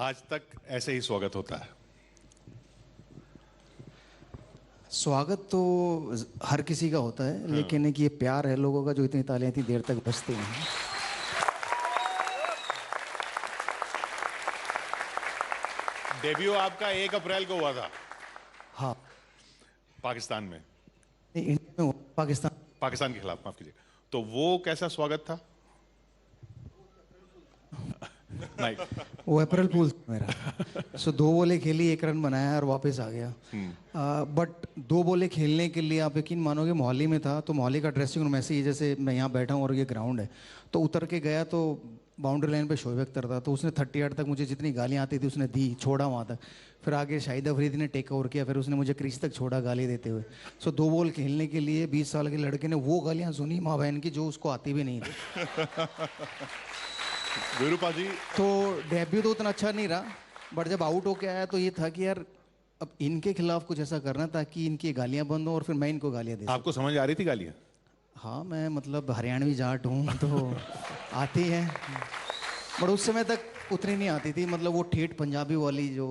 आज तक ऐसे ही स्वागत होता है? स्वागत तो हर किसी का होता है, लेकिन एक ये प्यार है लोगों का जो इतनी तालियां इतनी देर तक बजती हैं। डेब्यू आपका 1 अप्रैल को हुआ था हाँ, पाकिस्तान में। नहीं, इंडिया में हुआ, पाकिस्तान के खिलाफ, माफ कीजिए। तो वो कैसा स्वागत था? नहीं, वो अप्रैल फूल मेरा। सो 2 बॉलें खेली, 1 रन बनाया और वापस आ गया। बट 2 बॉलें खेलने के लिए आप यकीन मानोगे, मोहाली में था तो मोहाली का ड्रेसिंग रूम ऐसे ही जैसे मैं यहाँ बैठा हूँ और ये ग्राउंड है। तो उतर के गया तो बाउंड्री लाइन पे शोएब अख्तर था, तो उसने 38 तक मुझे जितनी गालियाँ आती थी उसने दी, छोड़ा वहाँ तक। फिर आगे शाहिद अफरीदी ने टेक ओवर किया, फिर उसने मुझे क्रीज तक छोड़ा गाली देते हुए। सो 2 बॉल खेलने के लिए 20 साल के लड़के ने वो गालियाँ सुनी माँ बहन की जो उसको आती भी नहीं थी। विरूपा जी, तो डेब्यू तो उतना अच्छा नहीं रहा, बट जब आउट होके आया तो ये था कि यार अब इनके खिलाफ कुछ ऐसा करना ताकि इनकी गालियां बंद हो और फिर मैं इनको गालियां दे सकूं। आपको समझ आ रही थी गालियां? हाँ, मैं मतलब हरियाणवी जाट हूँ तो आती है, बट उस समय तक उतनी नहीं आती थी, मतलब वो ठेठ पंजाबी वाली जो,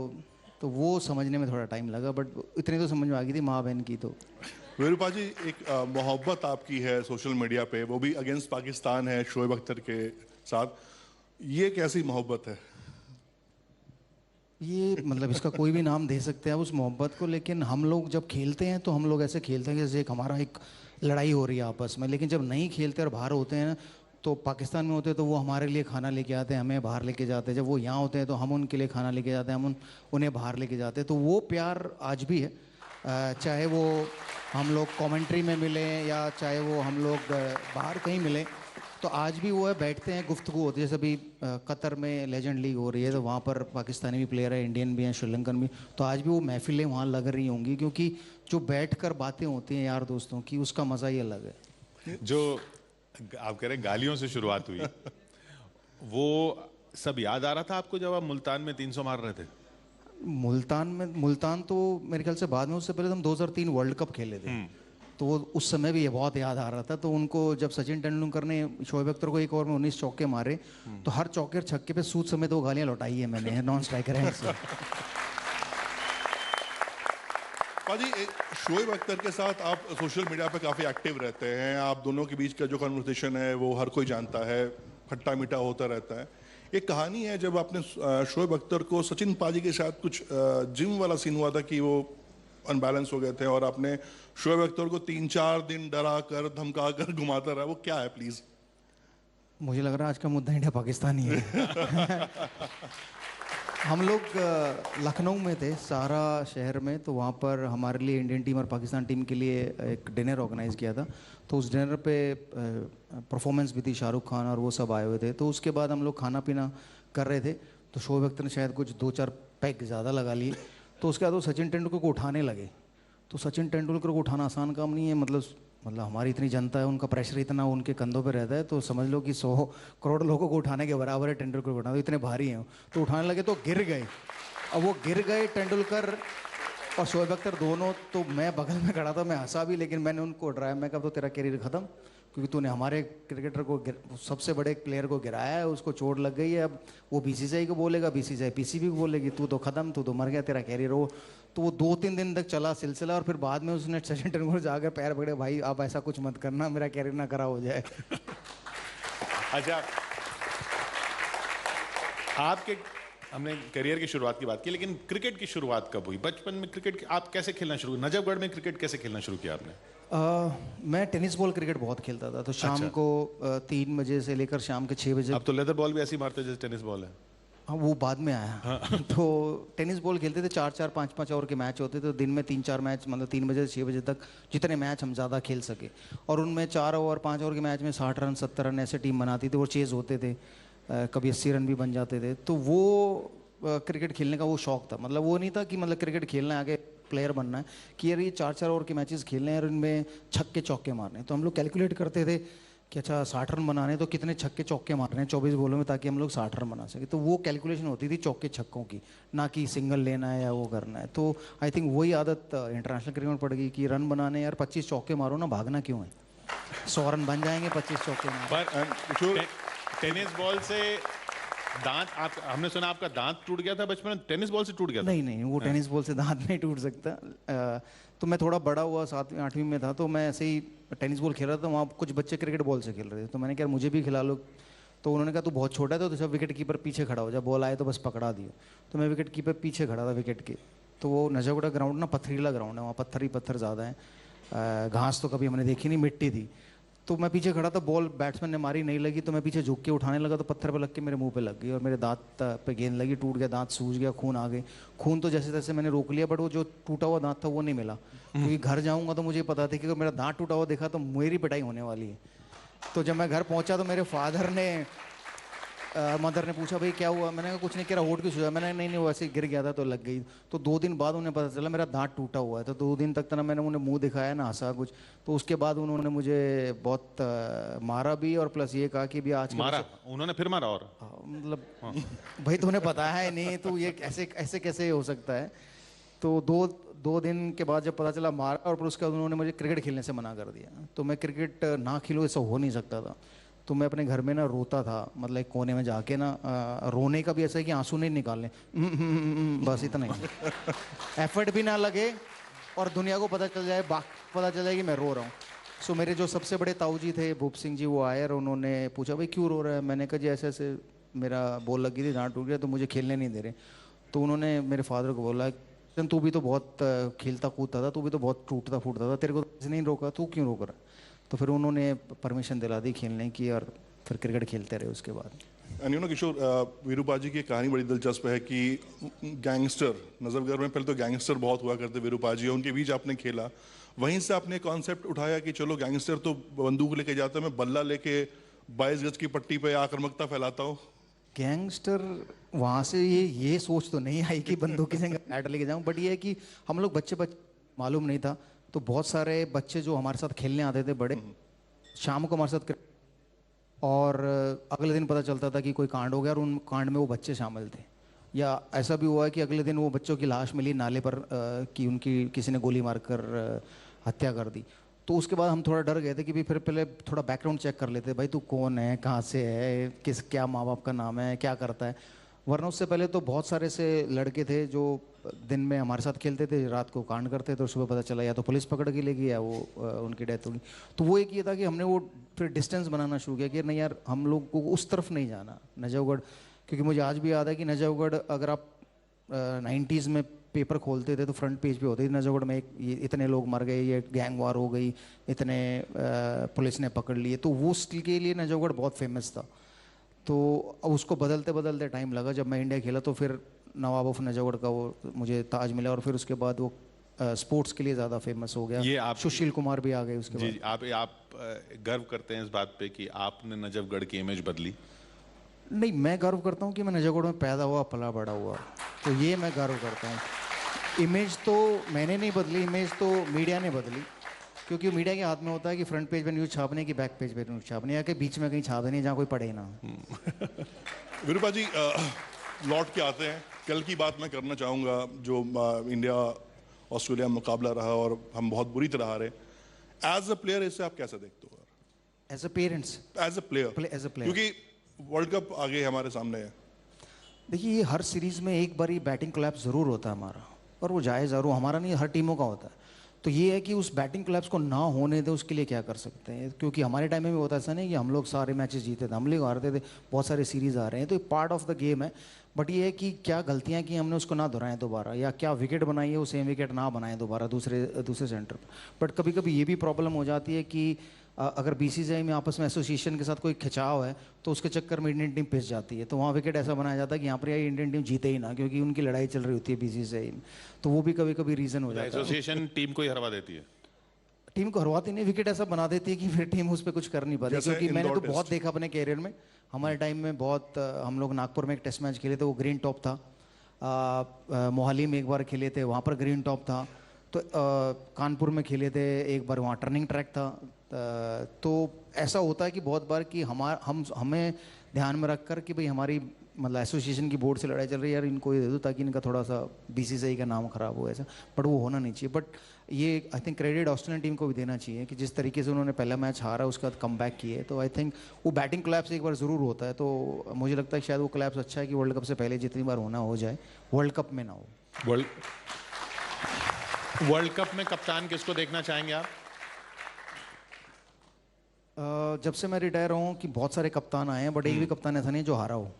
तो वो समझने में थोड़ा टाइम लगा, बट इतनी तो समझ में आ गई थी माँ बहन की। तो विरूपा जी, एक मोहब्बत आपकी है सोशल मीडिया पे, वो भी अगेंस्ट पाकिस्तान है शोएब अख्तर के साथ। ये कैसी मोहब्बत है? ये मतलब इसका कोई भी नाम दे सकते हैं उस मोहब्बत को, लेकिन हम लोग जब खेलते हैं तो हम लोग ऐसे खेलते हैं जैसे एक हमारा एक लड़ाई हो रही है आपस में। लेकिन जब नहीं खेलते और बाहर होते हैं ना, तो पाकिस्तान में होते हैं तो वो हमारे लिए खाना लेके आते हैं, हमें बाहर लेके जाते हैं। जब वो यहाँ होते हैं तो हम उनके लिए खाना लेके जाते हैं, हम उन्हें बाहर लेके जाते हैं। तो वो प्यार आज भी है, चाहे वो हम लोग कमेंट्री में मिले या चाहे वो हम लोग बाहर कहीं मिले, तो आज भी वो है, बैठते हैं, गुफ्तगू होती है। जैसे अभी कतर में लेजेंड लीग हो रही है तो वहाँ पर पाकिस्तानी भी प्लेयर है, इंडियन भी हैं, श्रीलंकन भी, तो आज भी वो महफिलें वहाँ लग रही होंगी, क्योंकि जो बैठकर बातें होती हैं यार दोस्तों की, उसका मज़ा ही अलग है। जो आप कह रहे हैं गालियों से शुरुआत हुई, वो सब याद आ रहा था आपको जब आप मुल्तान में 300 मार रहे थे? मुल्तान तो मेरे ख्याल से बाद में, उससे पहले तो हम 2003 वर्ल्ड कप खेले थे, तो वो उस समय भी ये बहुत याद आ रहा था। तो उनको जब सचिन तेंदुलकर ने शोएब अख्तर को 1 ओवर में 19 चौके मारे, तो हर चौके और छक्के पे सूद समेत वो गालियां लौटाई है मैंने, नॉन स्ट्राइकर है से। पाजी, शोएब अख्तर के साथ आप सोशल मीडिया पे काफ़ी एक्टिव रहते हैं, आप दोनों के बीच का जो कन्वर्सेशन है वो हर कोई जानता है, खट्टा मीठा होता रहता है। एक कहानी है जब आपने शोएब अख्तर को सचिन पाजी के साथ कुछ जिम वाला सीन हुआ था कि वो अनबैलेंस हो गए थे और आपने शोएब अख्तर को 3-4 दिन डरा कर धमका कर घुमाता रहा, वो क्या है प्लीज? मुझे लग रहा है आज का मुद्दा इंडिया पाकिस्तान ही है। हम लोग लखनऊ में थे, सहारा शहर में, तो वहाँ पर हमारे लिए इंडियन टीम और पाकिस्तान टीम के लिए एक डिनर ऑर्गेनाइज किया था। तो उस डिनर पे परफॉर्मेंस भी थी, शाहरुख खान और वो सब आए हुए थे। तो उसके बाद हम लोग खाना पीना कर रहे थे, तो शोएब अख्तर ने शायद कुछ 2-4 पैक ज़्यादा लगा लिए। तो उसके बाद वो सचिन तेंदुलकर को उठाने लगे। तो सचिन तेंदुलकर को उठाना आसान काम नहीं है, मतलब हमारी इतनी जनता है, उनका प्रेशर इतना उनके कंधों पे रहता है, तो समझ लो कि 100 करोड़ लोगों को उठाने के बराबर है तेंदुलकर को उठाना, तो इतने भारी हैं। तो उठाने लगे तो गिर गए। अब वो गिर गए तेंदुलकर और शोएब अख्तर दोनों, तो मैं बगल में खड़ा था, मैं हंसा भी, लेकिन मैंने उनको डराया। मैं कहा तो तेरा करियर ख़त्म, क्योंकि तूने हमारे क्रिकेटर को, सबसे बड़े प्लेयर को गिराया है, उसको चोट लग गई है। अब वो बीसीसीआई को बोलेगा, बीसीसीआई पीसीबी को बोलेगी, तू तो ख़त्म, तू तो मर गया, तेरा कैरियर हो। तो वो 2-3 दिन तक चला सिलसिला, और फिर बाद में उसने सचिन तेंदुलकर जाकर पैर पकड़े, भाई आप ऐसा कुछ मत करना, मेरा कैरियर ना खराब हो जाए। अच्छा, आपके, हमने करियर की शुरुआत की बात की, लेकिन क्रिकेट की शुरुआत कब हुई? बचपन में क्रिकेट आप कैसे खेलना शुरू, नजफगढ़ में क्रिकेट कैसे खेलना शुरू किया आपने? मैं टेनिस बॉल क्रिकेट बहुत खेलता था, तो शाम को 3 बजे से लेकर शाम के 6 बजे। अब तो लेदर बॉल भी ऐसी मारते जैसे टेनिस बॉल है। हाँ, वो बाद में आया। हाँ। तो टेनिस बॉल खेलते थे, 4-4 5-5 ओवर के मैच होते थे, तो दिन में 3-4 मैच, मतलब 3 बजे से 6 बजे तक जितने मैच हम ज़्यादा खेल सके। और उनमें 4 ओवर 5 ओवर के मैच में 60 रन 70 रन ऐसे टीम बनाती थी, और चेज़ होते थे, कभी 80 रन भी बन जाते थे। तो वो क्रिकेट खेलने का वो शौक था, मतलब वो नहीं था कि मतलब क्रिकेट खेलना है, आगे प्लेयर बनना है, कि यार ये 4-4 ओवर के मैचेस खेलने हैं और इनमें छक्के चौके मारने हैं। तो हम लोग कैलकुलेट करते थे कि अच्छा 60 रन बनाने तो कितने छक्के चौके मारने हैं 24 बॉलों में, ताकि हम लोग 60 रन बना सके। तो वो कैलकुलेशन होती थी चौके छक्कों की, ना कि सिंगल लेना है या वो करना है। तो आई थिंक वही आदत इंटरनेशनल क्रिकेट में पड़ गई कि रन बनाने, यार 25 चौके मारो ना, भागना क्यों है, 100 रन बन जाएंगे 25 चौके मारो। पर टेनिस बॉल से दांत आप हमने सुना आपका दांत टूट गया था बचपन में, टेनिस बॉल से टूट गया था? नहीं नहीं, वो टेनिस बॉल से दांत नहीं टूट सकता। तो मैं थोड़ा बड़ा हुआ, 7वीं 8वीं में था, तो मैं ऐसे ही टेनिस बॉल खेल रहा था, वहाँ कुछ बच्चे क्रिकेट बॉल से खेल रहे थे, तो मैंने कहा मुझे भी खिला लो। तो उन्होंने कहा तू बहुत छोटा है तो सब विकेट कीपर पीछे खड़ा हो जा, बॉल आए तो बस पकड़ा दियो। तो मैं विकेट कीपर पीछे खड़ा था विकेट के। तो वो नजागुड़ा ग्राउंड ना पथरीला ग्राउंड है, वहाँ पत्थर ही पत्थर ज़्यादा है, घास तो कभी हमने देखी नहीं, मिट्टी थी। तो मैं पीछे खड़ा था, बॉल बैट्समैन ने मारी, नहीं लगी, तो मैं पीछे झुक के उठाने लगा तो पत्थर पे लग के मेरे मुंह पे लग गई और मेरे दांत पे गेंद लगी, टूट गया, दांत सूज गया, खून आ गई। खून तो जैसे तैसे मैंने रोक लिया, बट वो जो टूटा हुआ दांत था वो नहीं मिला, क्योंकि घर जाऊंगा तो मुझे पता था कि अगर मेरा दांत टूटा हुआ देखा तो मेरी पिटाई होने वाली है। तो जब मैं घर पहुंचा तो मेरे फादर ने मदर ने पूछा भाई क्या हुआ, मैंने कहा कुछ नहीं, कह रहा होट क्यों सूजा, मैंने नहीं नहीं वो ऐसे ही गिर गया था तो लग गई। तो 2 दिन बाद उन्हें पता चला मेरा दांत टूटा हुआ है, तो 2 दिन तक तो ना मैंने उन्हें मुंह दिखाया ना हंसा कुछ। तो उसके बाद उन्होंने मुझे बहुत मारा भी, और प्लस ये कहा कि भी आज के मारा उन्होंने, फिर मारा? और मतलब भाई तुम्हें पता है नहीं तो ये ऐसे ऐसे कैसे हो सकता है। तो दो दिन के बाद जब पता चला मारा, और फिर उसके बाद उन्होंने मुझे क्रिकेट खेलने से मना कर दिया। तो मैं क्रिकेट ना खेलूँ ऐसा हो नहीं सकता था। तो मैं अपने घर में ना रोता था, मतलब एक कोने में जाके ना, रोने का भी ऐसा है कि आंसू नहीं निकालने, बस इतना ही, एफर्ट भी ना लगे और दुनिया को पता चल जाए, पता चल जाए कि मैं रो रहा हूँ। सो मेरे जो सबसे बड़े ताऊ जी थे भूप सिंह जी, वो आए और उन्होंने पूछा भाई क्यों रो रहा है। मैंने कहा जी ऐसे ऐसे मेरा बॉल लगी थी, दांत टूट गया, तो मुझे खेलने नहीं दे रहे। तो उन्होंने मेरे फादर को बोला तू भी तो बहुत खेलता कूदता था, तू भी तो बहुत टूटता फूटता था, तेरे को किसी नहीं रोका, तू क्यों रोक रहा। तो फिर उन्होंने परमिशन दिला दी खेलने की, और फिर क्रिकेट खेलते रहे उसके बाद। एंड यू नो किशोर, वीरूपा जी की कहानी बड़ी दिलचस्प है कि गैंगस्टर, नजफगढ़ में पहले तो गैंगस्टर बहुत हुआ करते वीरूपा जी, उनके बीच आपने खेला, वहीं से आपने कॉन्सेप्ट उठाया कि चलो गैंगस्टर तो बंदूक लेके जाता है, मैं बल्ला लेके 22 गज की पट्टी पे आक्रामकता फैलाता हूँ। गैंगस्टर वहाँ से ये सोच तो नहीं आई कि बंदूक से बैट लेके जाऊँ, बट ये है कि हम लोग बच्चे मालूम नहीं था, तो बहुत सारे बच्चे जो हमारे साथ खेलने आते थे बड़े, शाम को हमारे साथ, और अगले दिन पता चलता था कि कोई कांड हो गया और उन कांड में वो बच्चे शामिल थे। या ऐसा भी हुआ है कि अगले दिन वो बच्चों की लाश मिली नाले पर, कि उनकी किसी ने गोली मारकर हत्या कर दी। तो उसके बाद हम थोड़ा डर गए थे कि भी फिर पहले थोड़ा बैकग्राउंड चेक कर लेते, भाई तू कौन है, कहाँ से है, क्या माँ बाप का नाम है, क्या करता है। वरना उससे पहले तो बहुत सारे से लड़के थे जो दिन में हमारे साथ खेलते थे, रात को कांड करते थे, और सुबह पता चला या तो पुलिस पकड़ के ले गई या वो उनकी डेथ होगी। तो वो एक ये था कि हमने वो फिर डिस्टेंस बनाना शुरू किया कि नहीं यार हम लोग को उस तरफ नहीं जाना नजफगढ़। क्योंकि मुझे आज भी याद है कि नजफगढ़, अगर आप 90s में पेपर खोलते थे तो फ्रंट पेज पे होते थे नजफगढ़ में इतने लोग मर गए, ये गैंग वार हो गई, इतने पुलिस ने पकड़ लिए। तो वो स्टिल के लिए नजफगढ़ बहुत फेमस था। तो अब उसको बदलते बदलते टाइम लगा, जब मैं इंडिया खेला तो फिर नवाब ऑफ नजफगढ़ का वो मुझे ताज मिला, और फिर उसके बाद वो स्पोर्ट्स के लिए ज़्यादा फेमस हो गया। ये आप सुशील कुमार भी आ गए उसके बाद। जी, आप गर्व करते हैं इस बात पे कि आपने नजफगढ़ की इमेज बदली? नहीं, मैं गर्व करता हूँ कि मैं नजफगढ़ में पैदा हुआ, पला बड़ा हुआ, तो ये मैं गर्व करता हूँ। इमेज तो मैंने नहीं बदली, इमेज तो मीडिया ने बदली, क्योंकि मीडिया के हाथ में होता है कि फ्रंट पेज पे न्यूज़ छापने की, बैक पेज पे न्यूज़ छापने, या कि बीच में कहीं छाप देनी जहाँ कोई पढ़े ना। वीरूपा जी, लौट के आते हैं, कल की बात मैं करना चाहूँगा, जो इंडिया ऑस्ट्रेलिया मुकाबला रहा और हम बहुत बुरी तरह हारे। एज अ प्लेयर इसे आप कैसे देखते हो? As a parents, as a player, as a player, क्योंकि वर्ल्ड कप आगे हमारे सामने है। देखिए ये हर सीरीज में एक बार ही बैटिंग कोलैप्स ज़रूर होता है हमारा, और वो जायज़ ज़रूर, हमारा नहीं हर टीमों का होता है। तो ये है कि उस बैटिंग कोलैप्स को ना होने दे, उसके लिए क्या कर सकते हैं। क्योंकि हमारे टाइम में भी होता है ऐसा नहीं कि हम लोग सारे मैचेस जीते थे, हम लोग हारते थे, बहुत सारे सीरीज आ रहे हैं, तो ये पार्ट ऑफ द गेम है। बट ये है कि क्या गलतियां की हमने उसको ना दोहराएं दोबारा, या क्या विकेट बनाई है वो सेम विकेट ना बनाएं दोबारा दूसरे सेंटर पर। बट कभी कभी ये भी प्रॉब्लम हो जाती है कि अगर बीसीसीआई में आपस में एसोसिएशन के साथ कोई खिंचाव है तो उसके चक्कर में इंडियन टीम पिस जाती है, तो वहाँ विकेट ऐसा बनाया जाता है कि यहाँ पर इंडियन टीम जीते ही ना, क्योंकि उनकी लड़ाई चल रही होती है बीसीसीआई में। तो वो भी कभी कभी रीज़न हो जाता है। एसोसिएशन टीम को ही हरवा देती है? टीम को हरवाती नहीं, विकेट ऐसा बना देती है कि फिर टीम उस पर कुछ कर नहीं पाती। क्योंकि मैंने तो बहुत देखा अपने कैरियर में, हमारे टाइम में बहुत, हम लोग नागपुर में एक टेस्ट मैच खेले थे, वो ग्रीन टॉप था। मोहाली में एक बार खेले थे, वहाँ पर ग्रीन टॉप था। तो कानपुर में खेले थे एक बार, वहाँ टर्निंग ट्रैक था। तो ऐसा होता है कि बहुत बार कि हमें ध्यान में रखकर कि भाई हमारी मतलब एसोसिएशन की बोर्ड से लड़ाई चल रही है, यार इनको ये दे दो ताकि इनका थोड़ा सा बीसीसीआई का नाम खराब हो ऐसा, बट वो होना नहीं चाहिए। बट ये I think credit Australian team को भी देना चाहिए कि जिस तरीके से उन्होंने पहला मैच हारा उसके बाद कम बैक किए, तो आई थिंक वो बैटिंग कोलैप्स एक बार ज़रूर होता है, तो मुझे लगता है शायद वो कोलैप्स अच्छा है कि वर्ल्ड कप से पहले जितनी बार होना हो जाए, वर्ल्ड कप में ना हो। वर्ल्ड कप में कप्तान किसको देखना चाहेंगे आप? जब से मैं रिटायर हूँ कि बहुत सारे कप्तान आए हैं, बट एक भी कप्तान ऐसा नहीं जो हारा हो,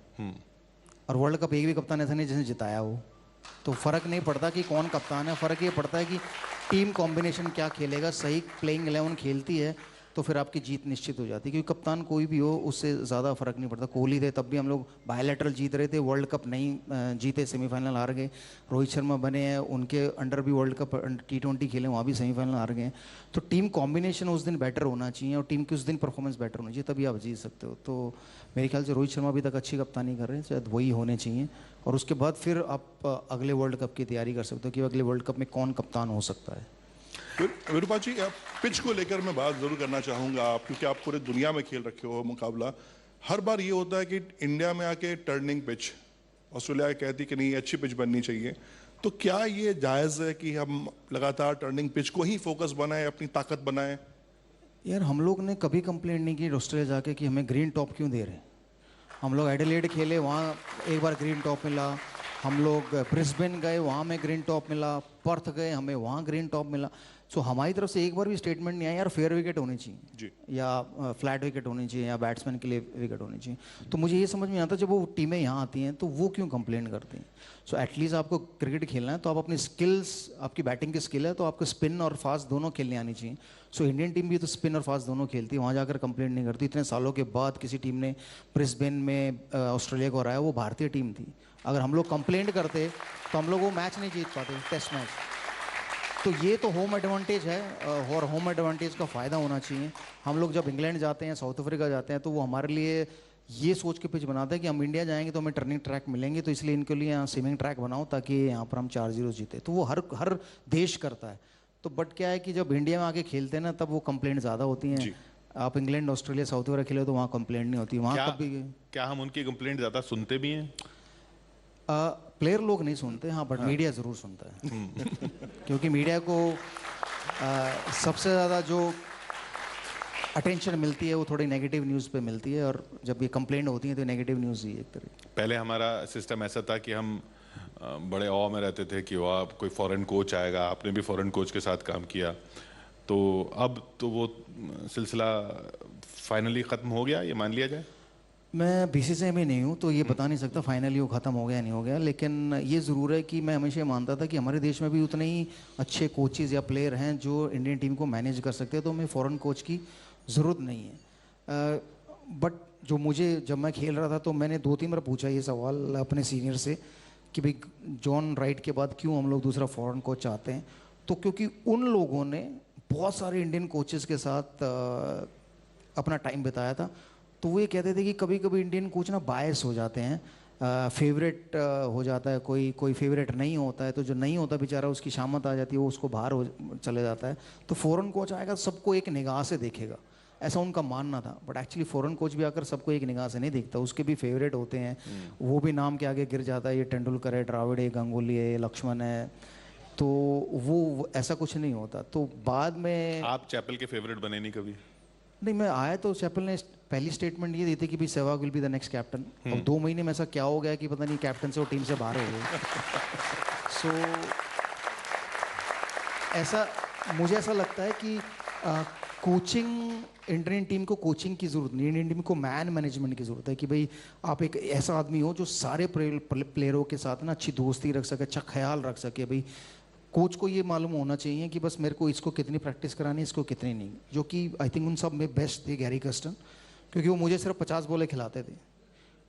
और वर्ल्ड कप एक भी कप्तान ऐसा नहीं जिसने जिताया हो। तो फर्क नहीं पड़ता कि कौन कप्तान है, फर्क ये पड़ता है कि टीम कॉम्बिनेशन क्या खेलेगा। सही प्लेइंग 11 खेलती है तो फिर आपकी जीत निश्चित हो जाती है, क्योंकि कप्तान कोई भी हो उससे ज़्यादा फर्क नहीं पड़ता। कोहली थे तब भी हम लोग बायलैटरल जीत रहे थे, वर्ल्ड कप नहीं जीते, सेमीफाइनल हार गए। रोहित शर्मा बने हैं, उनके अंडर भी वर्ल्ड कप T20 खेले, वहाँ भी सेमीफाइनल हार गए। तो टीम कॉम्बिनेशन उस दिन बेटर होना चाहिए और टीम की उस दिन परफॉर्मेंस बेटर होनी चाहिए, तभी आप जीत सकते हो। तो मेरे ख्याल से रोहित शर्मा अभी तक अच्छी कप्तानी कर रहे हैं, शायद वही होने चाहिए। और उसके बाद फिर आप अगले वर्ल्ड कप की तैयारी कर सकते हो कि अगले वर्ल्ड कप में कौन कप्तान हो सकता है। विरूपा जी, पिच को लेकर मैं बात जरूर करना चाहूंगा, आप क्योंकि आप पूरे दुनिया में खेल रखे हो मुकाबला। हर बार ये होता है कि इंडिया में आके टर्निंग पिच, ऑस्ट्रेलिया कहती कि नहीं अच्छी पिच बननी चाहिए, तो क्या ये जायज़ है कि हम लगातार टर्निंग पिच को ही फोकस बनाएं, अपनी ताकत बनाएं? यार हम लोग ने कभी कंप्लेंट नहीं की ऑस्ट्रेलिया जाके कि हमें ग्रीन टॉप क्यों दे रहे हैं। हम लोग एडिलेड खेले, वहाँ एक बार ग्रीन टॉप मिला। हम लोग ब्रिस्बेन गए, वहाँ में ग्रीन टॉप मिला। पर्थ गए, हमें वहाँ ग्रीन टॉप मिला। सो हमारी तरफ से एक बार भी स्टेटमेंट नहीं आया यार फेयर विकेट होनी चाहिए जी, या फ्लैट विकेट होनी चाहिए या बैट्समैन के लिए विकेट होनी चाहिए। तो मुझे ये समझ में आता जब वो टीमें यहाँ आती हैं तो वो क्यों कंप्लेन करती हैं। सो एटलीस्ट आपको क्रिकेट खेलना है तो आप अपनी स्किल्स, आपकी बैटिंग की स्किल है तो आपको स्पिन और फास्ट दोनों खेलने आनी चाहिए। सो इंडियन टीम भी तो स्पिन और फास्ट दोनों खेलती है, वहाँ जाकर कंप्लेंट नहीं करती। इतने सालों के बाद किसी टीम ने ब्रिस्बेन में ऑस्ट्रेलिया को हराया, वो भारतीय टीम थी। अगर हम लोग कंप्लेंट करते तो हम लोग वो मैच नहीं जीत पाते, टेस्ट मैच। तो ये तो होम एडवांटेज है और होम एडवांटेज का फ़ायदा होना चाहिए। हम लोग जब इंग्लैंड जाते हैं, साउथ अफ्रीका जाते हैं, तो वो हमारे लिए ये सोच के पिच बनाते हैं कि हम इंडिया जाएंगे तो हमें टर्निंग ट्रैक मिलेंगे, तो इसलिए इनके लिए यहाँ स्विमिंग ट्रैक बनाओ ताकि यहाँ पर हम 4-0 जीते। तो वो हर देश करता है। तो बट क्या है कि जब इंडिया में आके खेलते हैं ना तब वो कंप्लेंट ज़्यादा होती हैं। आप इंग्लैंड, ऑस्ट्रेलिया, साउथ अफ्रीका खेले तो वहाँ कंप्लेंट नहीं होती। वहाँ कभी क्या हम उनकी कंप्लेंट ज़्यादा सुनते भी हैं? प्लेयर लोग नहीं सुनते, हाँ, बट मीडिया ज़रूर सुनता है। क्योंकि मीडिया को सबसे ज़्यादा जो अटेंशन मिलती है वो थोड़ी नेगेटिव न्यूज़ पे मिलती है, और जब ये कंप्लेंट होती है तो नेगेटिव न्यूज़ ही एक तरह। पहले हमारा सिस्टम ऐसा था कि हम बड़े ऑ में रहते थे कि वाह कोई फॉरेन कोच आएगा। आपने भी फॉरेन कोच के साथ काम किया, तो अब तो वो सिलसिला फाइनली ख़त्म हो गया, ये मान लिया जाए? मैं बीसीसीआई में नहीं हूँ तो ये बता नहीं सकता फाइनली वो ख़त्म हो गया नहीं हो गया, लेकिन ये ज़रूर है कि मैं हमेशा मानता था कि हमारे देश में भी उतने ही अच्छे कोचेज़ या प्लेयर हैं जो इंडियन टीम को मैनेज कर सकते हैं, तो हमें फ़ॉरेन कोच की ज़रूरत नहीं है। बट जो मुझे, जब मैं खेल रहा था तो मैंने 2-3 बार पूछा ये सवाल अपने सीनियर से कि भाई जॉन राइट के बाद क्यों हम लोग दूसरा फ़ॉरेन कोच चाहते हैं। तो क्योंकि उन लोगों ने बहुत सारे इंडियन कोचेज़ के साथ अपना टाइम बिताया था, तो वो ये कहते थे कि कभी कभी इंडियन कोच ना बायस हो जाते हैं, फेवरेट हो जाता है, कोई फेवरेट नहीं होता है, तो जो नहीं होता बेचारा उसकी शामत आ जाती है, वो उसको बाहर चले जाता है। तो फॉरेन कोच आएगा सबको एक निगाह से देखेगा, ऐसा उनका मानना था। बट एक्चुअली फॉरेन कोच भी आकर सबको एक निगाह से नहीं देखता, उसके भी फेवरेट होते हैं, वो भी नाम के आगे गिर जाता है, ये तेंदुलकर है, द्राविड है, गांगुली है, लक्ष्मण है, तो वो ऐसा कुछ नहीं होता। तो बाद में आप चैपल के फेवरेट बने नहीं कभी? नहीं, मैं आया तो चैपल ने पहली स्टेटमेंट ये दी थी कि भाई Sehwag will be the next captain. अब 2 महीने में ऐसा क्या हो गया कि पता नहीं कैप्टन से वो टीम से बाहर हो गए। सो ऐसा मुझे ऐसा लगता है कि कोचिंग, इंडियन टीम को कोचिंग की ज़रूरत नहीं, इंडियन टीम को मैन मैनेजमेंट की ज़रूरत है कि भाई आप एक ऐसा आदमी हो जो सारे प्लेयरों के साथ ना अच्छी दोस्ती रख सके, अच्छा ख्याल रख सके। भाई कोच को ये मालूम होना चाहिए कि बस मेरे को इसको कितनी प्रैक्टिस करानी है, इसको कितनी नहीं, जो कि आई थिंक उन सब में बेस्ट थे गैरी कर्स्टन, क्योंकि वो मुझे सिर्फ 50 बॉलें खिलाते थे।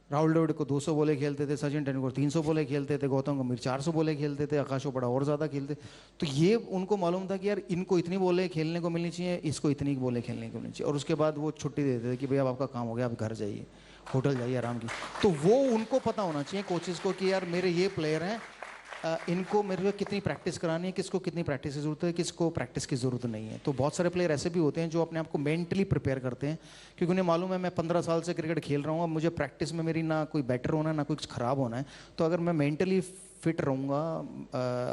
राहुल द्रविड़ को 200 बॉलें खेलते थे, सचिन तेंदुलकर 300 बॉलें खेलते थे, गौतम गंभीर 400 बॉलें खेलते थे, आकाश चोपड़ा और ज़्यादा खेलते। तो ये उनको मालूम था कि यार इनको इतनी बॉलें खेलने को मिलनी चाहिए, इसको इतनी बॉलें खेलने को मिलनी चाहिए, और उसके बाद वो छुट्टी देते थे कि भाई अब आपका काम हो गया, आप घर जाइए, होटल जाइए आराम की। तो वो उनको पता होना चाहिए कोचेज़ को कि यार मेरे ये प्लेयर हैं, इनको मेरे को कितनी प्रैक्टिस करानी है, किसको कितनी प्रैक्टिस की ज़रूरत है, किसको प्रैक्टिस की ज़रूरत नहीं है। तो बहुत सारे प्लेयर ऐसे भी होते हैं जो अपने आप को मेंटली प्रिपेयर करते हैं, क्योंकि उन्हें मालूम है मैं 15 साल से क्रिकेट खेल रहा हूँ, अब मुझे प्रैक्टिस में मेरी ना कोई बेटर होना है ना कुछ ख़राब होना है। तो अगर मैं मेंटली फिट रहूँगा,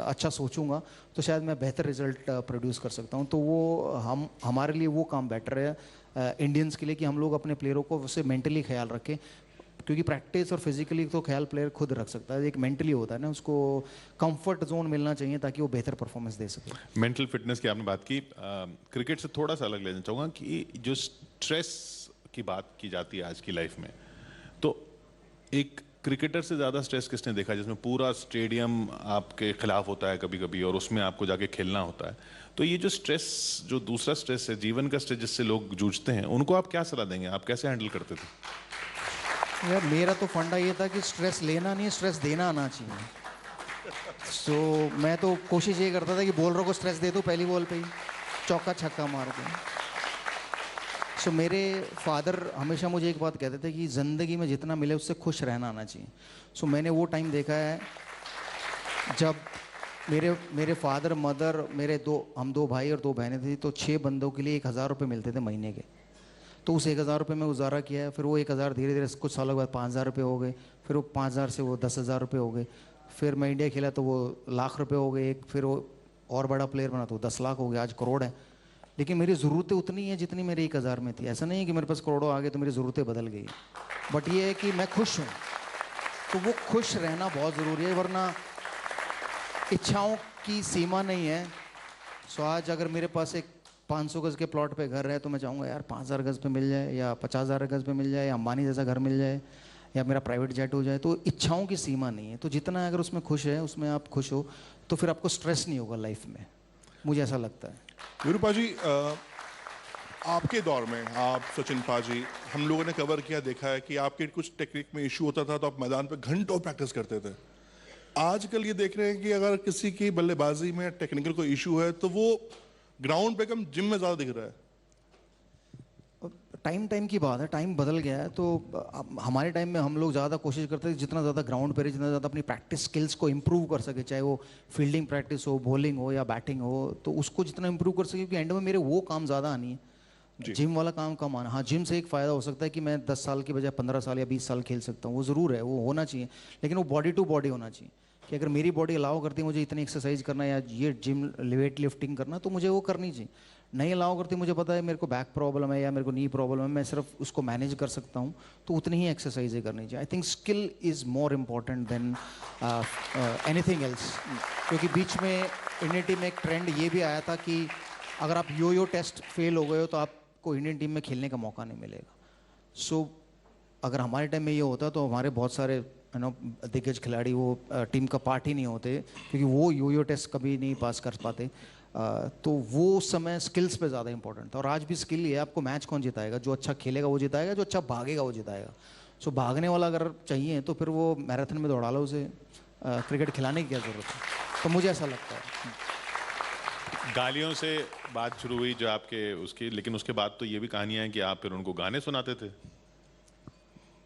अच्छा सोचूंगा, तो शायद मैं बेहतर रिजल्ट प्रोड्यूस कर सकता हूँ। तो वो हमारे लिए वो काम बेटर है इंडियंस के लिए कि हम लोग अपने प्लेयरों को उससे मेंटली ख्याल रखें, क्योंकि प्रैक्टिस और फिजिकली तो ख्याल प्लेयर खुद रख सकता है, एक मेंटली होता है ना, उसको कंफर्ट जोन मिलना चाहिए ताकि वो बेहतर परफॉर्मेंस दे सके। मेंटल फिटनेस की आपने बात की, क्रिकेट से थोड़ा सा अलग लेना चाहूँगा कि जो स्ट्रेस की बात की जाती है आज की लाइफ में, तो एक क्रिकेटर से ज़्यादा स्ट्रेस किसने देखा जिसमें पूरा स्टेडियम आपके खिलाफ होता है कभी कभी और उसमें आपको जाके खेलना होता है। तो ये जो स्ट्रेस, जो दूसरा स्ट्रेस है, जीवन का स्ट्रेस जिससे लोग जूझते हैं, उनको आप क्या सलाह देंगे, आप कैसे हैंडल करते थे? यार मेरा तो फंडा ये था कि स्ट्रेस लेना नहीं, स्ट्रेस देना आना चाहिए। सो मैं तो कोशिश ये करता था कि बॉलरों को स्ट्रेस दे दूँ पहली बॉल पे ही, चौका छक्का मार दूँ। सो मेरे फादर हमेशा मुझे एक बात कहते थे कि ज़िंदगी में जितना मिले उससे खुश रहना आना चाहिए। सो मैंने वो टाइम देखा है जब मेरे फादर मदर, हम दो भाई और दो बहनें थी, तो 6 बंदों के लिए 1000 रुपये मिलते थे महीने के। तो उस 1000 रुपये में गुजारा किया है। फिर वो 1000 धीरे धीरे कुछ सालों के बाद 5000 रुपये हो गए, फिर वो 5000 से वो 10,000 रुपये हो गए। फिर मैं इंडिया खेला तो वो लाख रुपये हो गए एक, फिर वो और बड़ा प्लेयर बना तो 10 लाख हो गया, आज करोड़ है। लेकिन मेरी ज़रूरतें उतनी हैं जितनी मेरे 1000 में थी। ऐसा नहीं है कि मेरे पास करोड़ों आ गए तो मेरी ज़रूरतें बदल गई, बट ये है कि मैं खुश हूँ। तो वो खुश रहना बहुत ज़रूरी है, वरना इच्छाओं की सीमा नहीं है। सो आज अगर मेरे पास एक 500 गज़ के प्लॉट पे घर है तो मैं चाहूँगा यार 5000 गज़ पे मिल जाए, या 50,000 गज़ पे मिल जाए, या अंबानी जैसा घर मिल जाए, या मेरा प्राइवेट जेट हो जाए। तो इच्छाओं की सीमा नहीं है। तो जितना अगर उसमें खुश है, उसमें आप खुश हो, तो फिर आपको स्ट्रेस नहीं होगा लाइफ में, मुझे ऐसा लगता है। विरूपा जी, आपके दौर में, आप सचिन पाजी, हम लोगों ने कवर किया, देखा है कि आपके कुछ टेक्निक में इशू होता था तो आप मैदान पे घंटों प्रैक्टिस करते थे। आजकल ये देख रहे हैं कि अगर किसी की बल्लेबाजी में टेक्निकल कोई इशू है तो वो ग्राउंड पे कम जिम में ज़्यादा दिख रहा है। टाइम की बात है, टाइम बदल गया है। तो हमारे टाइम में हम लोग ज़्यादा कोशिश करते थे जितना ज़्यादा ग्राउंड पर, जितना ज़्यादा अपनी प्रैक्टिस स्किल्स को इम्प्रूव कर सके, चाहे वो फील्डिंग प्रैक्टिस हो, बॉलिंग हो या बैटिंग हो, तो उसको जितना इम्प्रूव कर सके, क्योंकि एंड में मेरे वो काम ज़्यादा आनी है, जिम वाला काम कम आना। हाँ, जिम से एक फ़ायदा हो सकता है कि मैं 10 साल की बजाय 15 साल या 20 साल खेल सकता हूँ, वो ज़रूर है, वो होना चाहिए। लेकिन वो बॉडी टू बॉडी होना चाहिए कि अगर मेरी बॉडी अलाउ करती है मुझे इतनी एक्सरसाइज करना या ये जिम वेट लिफ्टिंग करना, तो मुझे वो करनी चाहिए। नहीं अलाउ करती, मुझे पता है मेरे को बैक प्रॉब्लम है या मेरे को नी प्रॉब्लम है, मैं सिर्फ उसको मैनेज कर सकता हूँ, तो उतनी ही एक्सरसाइजें करनी चाहिए। I think skill is more important than anything else. क्योंकि बीच में इंडियन टीम में एक ट्रेंड ये भी आया था कि अगर आप यो टेस्ट फेल हो गए हो तो आपको इंडियन टीम में खेलने का मौका नहीं मिलेगा। सो अगर हमारे टाइम में ये होता तो हमारे बहुत सारे दिग्गज खिलाड़ी वो टीम का पार्ट ही नहीं होते, क्योंकि वो यो टेस्ट कभी नहीं पास कर पाते। तो वो उस समय स्किल्स पे ज़्यादा इंपॉर्टेंट था। और आज भी स्किल ही है, आपको मैच कौन जिताएगा, जो अच्छा खेलेगा वो जिताएगा, जो अच्छा भागेगा वो जिताएगा। सो भागने वाला अगर चाहिए तो फिर वो मैराथन में दौड़ा लो उसे, क्रिकेट खिलाने की क्या ज़रूरत है। तो मुझे ऐसा लगता है। गालियों से बात शुरू हुई जो आपके उसकी, लेकिन उसके बाद तो ये भी कहानियां हैं कि आप फिर उनको गाने सुनाते थे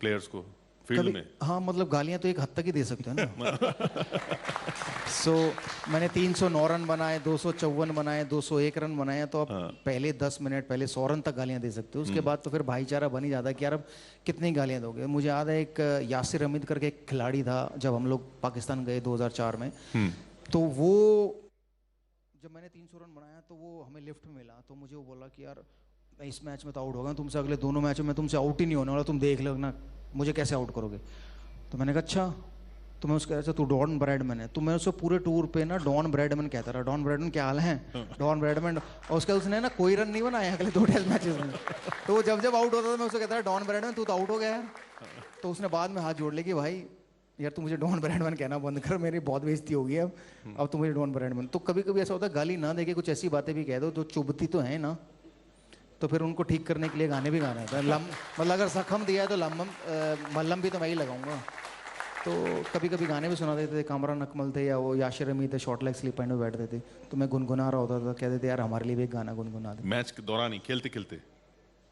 प्लेयर्स को फील्ड में। हाँ, मतलब गालियाँ तो एक हद तक ही दे सकते हो ना। सो मैंने 309 रन बनाए, 254 बनाए, 201 रन बनाए, तो अब पहले 10 मिनट पहले 100 रन तक गालियाँ दे सकते हो। उसके बाद तो फिर भाईचारा बन ही जाता है कि यार अब कितनी गालियाँ दोगे। मुझे याद है एक यासिर हमीद करके एक खिलाड़ी था, जब हम लोग पाकिस्तान गए 2004 में, तो वो जब मैंने 300 रन बनाया तो वो हमें लिफ्ट में मिला, तो मुझे वो बोला कि यार मैं इस मैच में तो आउट हो गया, तुमसे अगले दोनों मैचों में तुमसे आउट ही नहीं होने वाला, तुम देख लो ना मुझे कैसे आउट करोगे। तो मैंने कहा अच्छा। तो मैं उसका ऐसा, तू डॉन ब्रैडमैन है। तो मैं उसको पूरे टूर पे ना डॉन ब्रैडमैन कहता रहा, डॉन ब्रैडमैन क्या हाल है, डॉन ब्रैडमैन। और उसके उसने ना कोई रन नहीं बनाया अगले 2 टेस्ट मैचेस में। तो जब जब आउट होता था मैं उसको कहता था डॉन ब्रैडमैन तू तो आउट हो गया है। तो उसने बाद में हाथ जोड़ ले कि भाई यार तू मुझे डॉन ब्रैडमैन कहना बंद कर, मेरी बहुत बेइज्जती होगी अब तू मुझे डॉन ब्रैडमैन। तो कभी कभी ऐसा होता है गाली ना देके कुछ ऐसी बातें भी कह दो जो चुभती तो है ना, तो फिर उनको ठीक करने के लिए गाने भी गाने होते हैं। मतलब अगर जख्म दिया है तो मल्लम भी तो मैं ही लगाऊंगा। तो कभी कभी गाने भी सुना देते थे, कामरान अकमल थे या वो याशिर हमीद थे, शॉर्ट लेग स्लिप पॉइंट में बैठते थे, तो मैं गुनगुना रहा होता था, कहते थे यार हमारे लिए भी एक गाना गुनगुना दे। मैच के दौरान ही खेलते खेलते?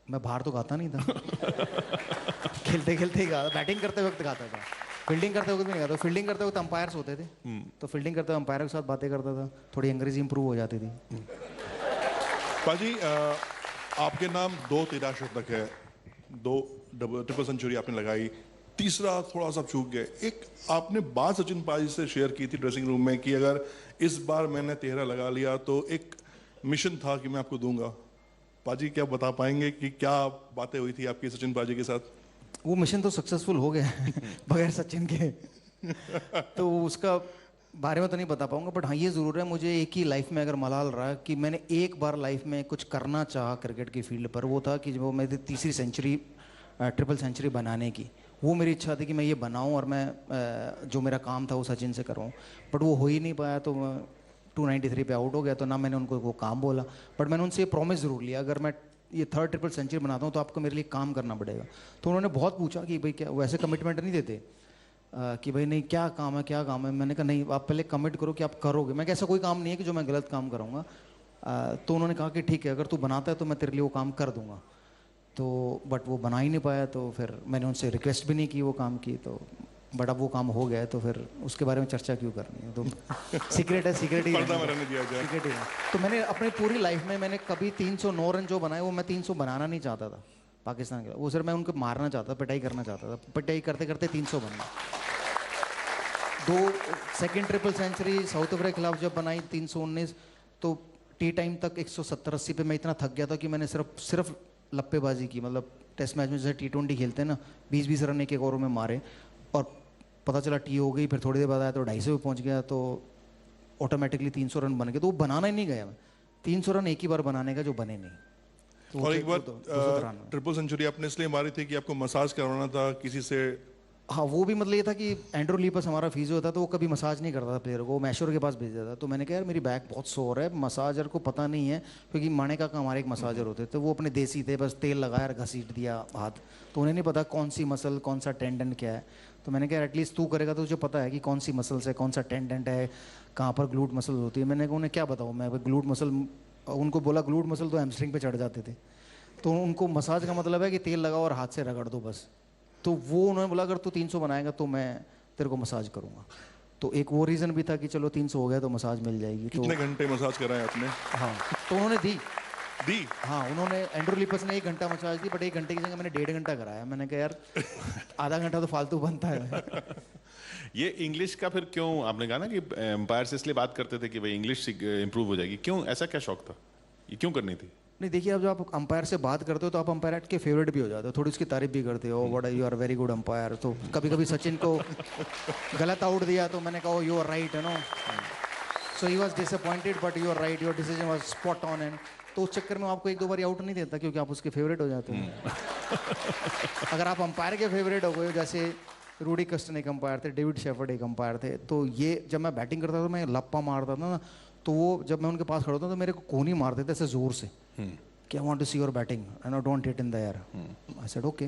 मैं बाहर तो गाता नहीं था। खेलते खेलते ही गाता, बैटिंग करते वक्त गाता था। फील्डिंग करते वक्त भी नहीं करता, फील्डिंग करते वक्त अंपायर्स होते थे, तो फील्डिंग करते हुए अंपायर के साथ बातें करता था, थोड़ी अंग्रेजी इंप्रूव हो जाती थी। पाजी, आपके नाम 2 13 है, 2 ट्रिपल सेंचुरी आपने लगाई, तीसरा थोड़ा सा चूक गए। एक आपने बात सचिन पाजी से शेयर की थी ड्रेसिंग रूम में कि अगर इस बार मैंने 13 लगा लिया तो एक मिशन था कि मैं आपको दूंगा। पाजी क्या बता पाएंगे कि क्या बातें हुई थी आपकी सचिन पाजी के साथ? वो मिशन तो सक्सेसफुल हो गया बगैर सचिन के तो उसका बारे में तो नहीं बता पाऊंगा, बट हाँ ये ज़रूर है, मुझे एक ही लाइफ में अगर मलाल रहा कि मैंने एक बार लाइफ में कुछ करना चाहा क्रिकेट की फील्ड पर, वो था कि वो मेरी तीसरी सेंचुरी, ट्रिपल सेंचुरी बनाने की। वो मेरी इच्छा थी कि मैं ये बनाऊं और मैं जो मेरा काम था वो सचिन से करूं, बट वो हो ही नहीं पाया, तो 293 पे आउट हो गया। तो ना मैंने उनको वो काम बोला, बट मैंने उनसे ये प्रॉमिस ज़रूर लिया, अगर मैं ये 3rd ट्रिपल सेंचुरी बनाता हूँ तो आपको मेरे लिए काम करना पड़ेगा। तो उन्होंने बहुत पूछा कि भाई क्या, वैसे कमिटमेंट नहीं देते कि भाई नहीं क्या काम है क्या काम है। मैंने कहा नहीं, आप पहले कमिट करो कि आप करोगे। मैं ऐसा कोई काम नहीं है कि जो मैं गलत काम करूँगा। तो उन्होंने कहा कि ठीक है, अगर तू बनाता है तो मैं तेरे लिए वो काम कर दूंगा। तो बट वो बना ही नहीं पाया, तो फिर मैंने उनसे रिक्वेस्ट भी नहीं की वो काम की, तो बट अब वो काम हो गया है, तो फिर उसके बारे में चर्चा क्यों करनी है, तो सीक्रेट है, सीक्रेट ही पर्दा में रहने दिया जाए। सीक्रेट ही है। तो मैंने अपनी पूरी लाइफ में मैंने कभी 309 रन जो बनाए वो मैं 300 बनाना नहीं चाहता था पाकिस्तान के, वो सिर्फ मैं उनको मारना चाहता था, पिटाई करना चाहता था। पिटाई करते करते 300 बन गए। 2 second triple century South Africa के खिलाफ जब बनाई 319, तो टी टाइम तक 170-80 पे मैं इतना थक गया था कि मैंने सिर्फ लप्पेबाजी की, मतलब टेस्ट मैच में जैसे T20 खेलते हैं ना, 20-20 रन एक ओवर में मारे, और पता चला टी हो गई, फिर थोड़ी देर बाद आया तो 250 पे पहुंच गया, तो ऑटोमेटिकली 300 रन बन गए। तो वो बनाना ही नहीं गया मैं, 300 रन एक ही बार बनाने का जो बने नहीं। तो और एक बार ट्रिपल सेंचुरी आपने इसलिए मारी थी कि आपको मसाज करवाना था किसी से? हाँ, वो भी मतलब ये था कि एंड्रू लीपस हमारा फिजियो था, तो वो कभी मसाज नहीं करता था प्लेयर को, वो मैशोर के पास भेज देता था। तो मैंने कहा यार मेरी बैक बहुत सोर है, मसाजर को पता नहीं है, क्योंकि माने का हमारे एक मसाजर होते थे, वो अपने देसी थे, बस तेल लगाया और घसीट दिया हाथ, तो उन्हें नहीं पता कौन सी मसल कौन सा टेंडन क्या है। तो मैंने कहा एटलीस्ट तू करेगा तो तुझे पता है कि कौन सी मसल्स है, कौन सा टेंडेंट है, कहाँ पर ग्लूट मसल होती है। मैंने कहा उन्हें क्या बताऊँ मैं, ग्लूट मसल, उनको बोला ग्लूट मसल तो हैमस्ट्रिंग पे चढ़ जाते थे, तो उनको मसाज का मतलब है कि तेल लगाओ और हाथ से रगड़ दो बस। तो वो उन्होंने बोला अगर तू 300 बनाएगा तो मैं तेरे को मसाज करूँगा। तो एक वो रीज़न भी था कि चलो 300 हो गया तो मसाज मिल जाएगी। कितने घंटे मसाज कराए आपने? हाँ, तो उन्होंने दी। हाँ, उन्होंने एंड्रू लिपस ने 1 घंटा मसाज दी, बट 1 घंटे की जगह मैंने 1.5 घंटा कराया। मैंने कहा यार आधा घंटा तो फालतू बनता है। ये इंग्लिश का फिर क्यों, आपने कहा ना कि एम्पायर से इसलिए बात करते थे कि भाई इंग्लिश इंप्रूव हो जाएगी, क्यों ऐसा क्या शौक था, ये क्यों करनी थी? नहीं देखिए, अब जब आप अंपायर से बात करते हो तो आप अंपायर के फेवरेट भी हो जाते हो, थोड़ी उसकी तारीफ भी करते हो, what you are very good umpire. तो कभी कभी सचिन को गलत आउट दिया तो मैंने कहा यू आर राइट, है no, so he was disappointed but you are right, your decision was spot on. And तो उस चक्कर में आपको 1-2 बार आउट नहीं देता क्योंकि आप उसके फेवरेट हो जाते हो। अगर आप अंपायर के फेवरेट हो गए, जैसे रूडी कस्टन एक अंपायर थे, डेविड शेफर्ड एक अंपायर थे, तो ये जब मैं बैटिंग करता था तो मैं लप्पा मारता था ना, तो वो जब मैं उनके पास खड़ा होता तो मेरे को कोहनी मारते थे ऐसे जोर से कि I want to see your batting and I don't hit in the air. I said okay.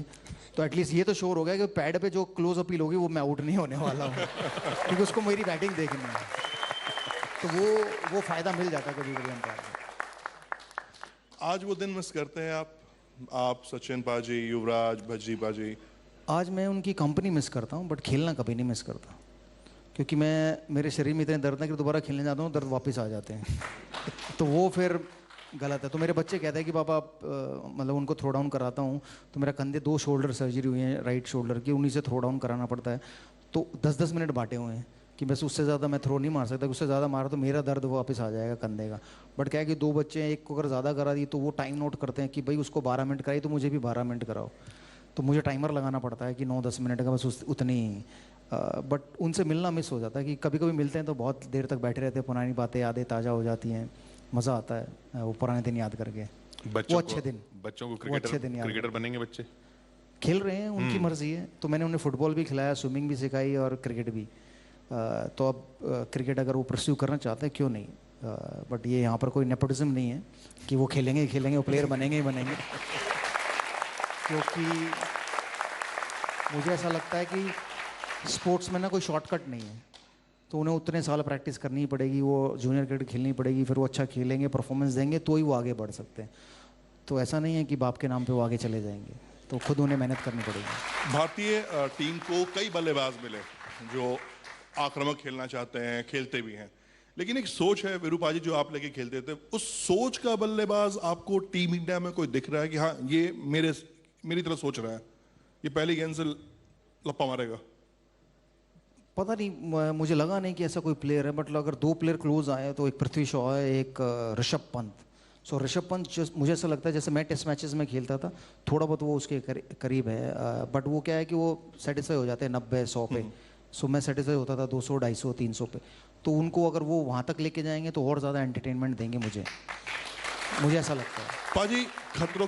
तो एटलीस्ट ये तो श्योर हो गया कि पैड पे जो क्लोज अपील होगी वो मैं आउट नहीं होने वाला हूँ क्योंकि उसको मेरी बैटिंग देखनी है। तो वो फायदा मिल जाता कभी कभी अंपायर को। आज वो दिन मिस करते हैं आप सचिन पाजी, युवराज, भज्जी पाजी? आज मैं उनकी कंपनी मिस करता हूँ, बट खेलना कभी नहीं मिस करता, क्योंकि मेरे शरीर में इतने दर्द है कि दोबारा खेलने जाता हूँ दर्द वापस आ जाते हैं। तो वो फिर गलत है। तो मेरे बच्चे कहते हैं कि पापा मतलब उनको थ्रो डाउन कराता हूँ तो मेरा कंधे 2 शोल्डर सर्जरी हुई है राइट शोल्डर की, उन्हीं से थ्रो डाउन कराना पड़ता है। तो 10-10 मिनट बांटे हुए हैं कि बस उससे ज़्यादा मैं थ्रो नहीं मार सकता, उससे ज़्यादा मारा तो मेरा दर्द वापस आ जाएगा कंधे का। बट क्या है कि 2 बच्चे हैं, एक को अगर ज़्यादा करा दी तो वो टाइम नोट करते हैं कि भाई उसको 12 मिनट कराई तो मुझे भी 12 मिनट कराओ। तो मुझे टाइमर लगाना पड़ता है कि 9-10 मिनट का बस उतनी ही। बट उनसे मिलना मिस हो जाता है कि कभी कभी मिलते हैं तो बहुत देर तक बैठे रहते हैं, पुरानी बातें यादें ताज़ा हो जाती हैं, मज़ा आता है वो पुराने दिन याद करके। वो अच्छे दिन, बच्चों को क्रिकेटर बनेंगे बच्चे, खेल रहे हैं, उनकी मर्जी है। तो मैंने उन्हें फुटबॉल भी खिलाया, स्विमिंग भी सिखाई और क्रिकेट भी। तो अब क्रिकेट अगर वो परस्यू करना चाहते हैं क्यों नहीं, बट ये यहाँ पर कोई नेपोटिज्म नहीं है कि वो खेलेंगे वो प्लेयर बनेंगे ही बनेंगे। क्योंकि मुझे ऐसा लगता है कि स्पोर्ट्स में ना कोई शॉर्टकट नहीं है, तो उन्हें उतने साल प्रैक्टिस करनी ही पड़ेगी, वो जूनियर क्रिकेट खेलनी पड़ेगी, फिर वो अच्छा खेलेंगे, परफॉर्मेंस देंगे तो ही वो आगे बढ़ सकते हैं। तो ऐसा नहीं है कि बाप के नाम पे वो आगे चले जाएंगे। तो खुद उन्हें मेहनत करनी पड़ेगी। भारतीय टीम को कई बल्लेबाज मिले जो आक्रामक खेलना चाहते हैं, खेलते भी हैं, लेकिन एक सोच है विरूपाजी जो आप लेके खेलते थे, उस सोच का बल्लेबाज आपको टीम इंडिया में कोई दिख रहा है कि हाँ ये मेरी तरह सोच रहा है, ये पहली गेंद से लप्पा मारेगा? पता नहीं, मुझे लगा नहीं कि ऐसा कोई प्लेयर है, बट अगर दो प्लेयर क्लोज आए तो एक पृथ्वी शॉ है, एक ऋषभ पंत। सो ऋषभ पंत मुझे ऐसा लगता है जैसे मैं टेस्ट मैचेस में खेलता था, थोड़ा बहुत वो उसके करीब है, बट वो क्या है कि वो सेटिस्फाई हो जाते हैं 90-100 पे। सो मैं सेटिस्फाई होता था 200, 250, 300 पे। तो उनको अगर वो वहाँ तक लेके जाएंगे तो और ज़्यादा एंटरटेनमेंट देंगे मुझे ऐसा लगता है। पाजी, खतरों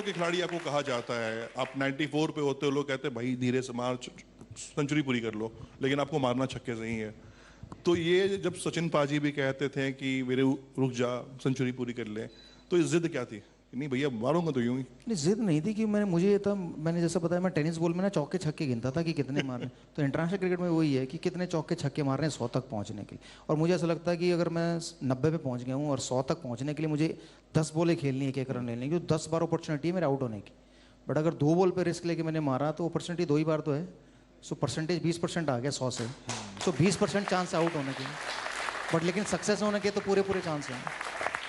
के खिलाड़ी आपको कहा जाता है, आप 94 पे होते हो, लोग कहते हैं भाई धीरे से मार, सेंचुरी पूरी कर लो, लेकिन आपको मारना छक्के से ही है। तो ये जब सचिन पाजी भी कहते थे कि मेरे रुक जा, सेंचुरी पूरी कर ले, तो ये जिद क्या थी? नहीं भैया मारूंगा तो यूं ही। नहीं, जिद नहीं थी कि मुझे ये था, मैंने जैसा बताया मैं टेनिस बॉल में ना चौके छक्के गिनता था कि कितने मारने। तो इंटरनेशनल क्रिकेट में वही है कि कितने चौके छक्के मार रहे हैं 100 तक पहुंचने के लिए। और मुझे ऐसा लगता है कि अगर मैं 90 पे पहुंच गया हूँ और 100 तक पहुंचने के लिए मुझे 10 बॉलें खेलनी है, एक रन लेने की, 10 बार अपॉर्चुनिटी है मेरे आउट होने की। बट अगर 2 बॉल पे रिस्क लेके मैंने मारा तो अपॉर्चुनिटी 2 ही बार तो है। सो परसेंटेज 20% आ गया 100 से। सो 20% चांस आउट होने के, बट लेकिन सक्सेस होने के तो पूरे चांस हैं।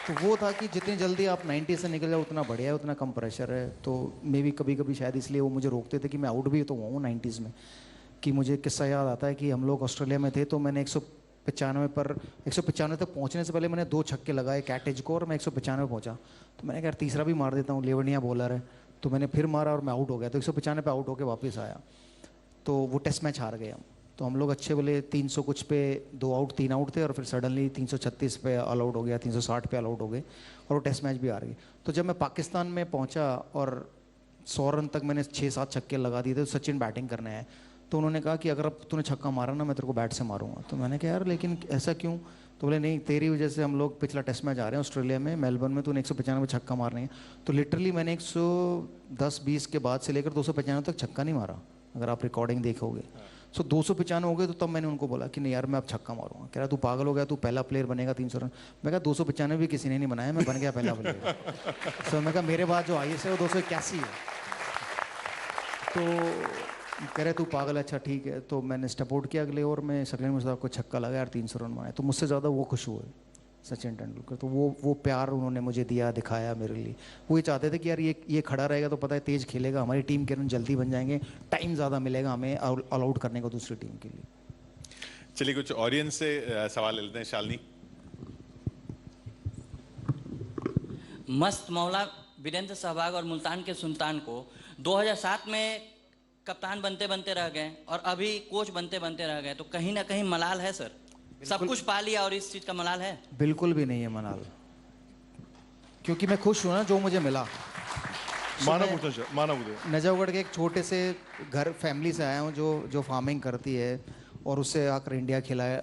तो वो था कि जितनी जल्दी आप 90 से निकल जाओ उतना बढ़िया है, उतना कम प्रेशर है। तो मे भी कभी शायद इसलिए वो मुझे रोकते थे कि मैं आउट भी तो हुआ हूँ 90s में। कि मुझे किस्सा याद आता है कि हम लोग ऑस्ट्रेलिया में थे, तो मैंने 195 तक पहुँचने से पहले मैंने 2 छक्के लगाए कैटेज को, और मैं 195 पहुँचा। तो मैंने कहा यार तीसरा भी मार देता हूँ, लेवनिया बॉलर है। तो मैंने फिर मारा और मैं आउट हो गया। तो 195 पे आउट होकर वापस आया, तो वो टेस्ट मैच हार गए हम। तो हम लोग अच्छे बोले 300 कुछ पे 2 आउट 3 आउट थे, और फिर सडनली 336 पे ऑल आउट हो गया, 360 पे ऑल आउट हो गए, और वो टेस्ट मैच भी हार गए। तो जब मैं पाकिस्तान में पहुंचा और 100 रन तक मैंने 6-7 छक्के लगा दिए थे, तो सचिन बैटिंग करने आए। तो उन्होंने कहा कि अगर अब तूने छक्का मारा ना, मैं तेरे को बैट से मारूंगा। तो मैंने कहा यार लेकिन ऐसा क्यों? तो बोले नहीं, तेरी वजह से हम लोग पिछला टेस्ट मैच आ रहे हैं ऑस्ट्रेलिया में, मेलबर्न में, तूने 195 छक्का मारने हैं। तो लिटरली मैंने 110-20 के बाद से लेकर 295 तक छक्का नहीं मारा, अगर आप रिकॉर्डिंग देखोगे। सो 295 हो गए, तो तब मैंने उनको बोला कि नहीं यार मैं अब छक्का मारूंगा। कह रहा तू पागल हो गया, तू पहला प्लेयर बनेगा 300 रन। मैं कहा 295 भी किसी ने नहीं बनाया, मैं बन गया पहला प्लेयर। सो मैं कहा मेरे बाद जो आईएएस है वो 281 है। तो कह रहे तू पागल, अच्छा ठीक है। तो मैंने स्टेप आउट किया अगले ओवर में, शकील मुश्ताक को छक्का लगा यार, 300 रन बनाए। तो मुझसे ज़्यादा वो खुश हुए सचिन तेंदुलकर। तो वो प्यार उन्होंने मुझे दिया, दिखाया मेरे लिए। वो ये चाहते थे कि यार ये खड़ा रहेगा तो पता है तेज खेलेगा, हमारी टीम के रन जल्दी बन जाएंगे, टाइम ज़्यादा मिलेगा हमें ऑल आउट करने को दूसरी टीम के लिए। चलिए कुछ ऑडियंस से सवाल ले लेते हैं। शालिनी। मस्त मौला वीरेंद्र सहवाग और मुल्तान के सुल्तान को 2007 में कप्तान बनते बनते रह गए, और अभी कोच बनते बनते रह गए, तो कहीं ना कहीं मलाल है सर? सब कुछ पा लिया और इस चीज का मलाल है? बिल्कुल भी नहीं है मलाल, क्योंकि मैं खुश हूँ ना जो मुझे मिला। मानव नजफगढ़ के एक छोटे से घर फैमिली से आया हूँ जो फार्मिंग करती है, और उससे आकर इंडिया खिलाया,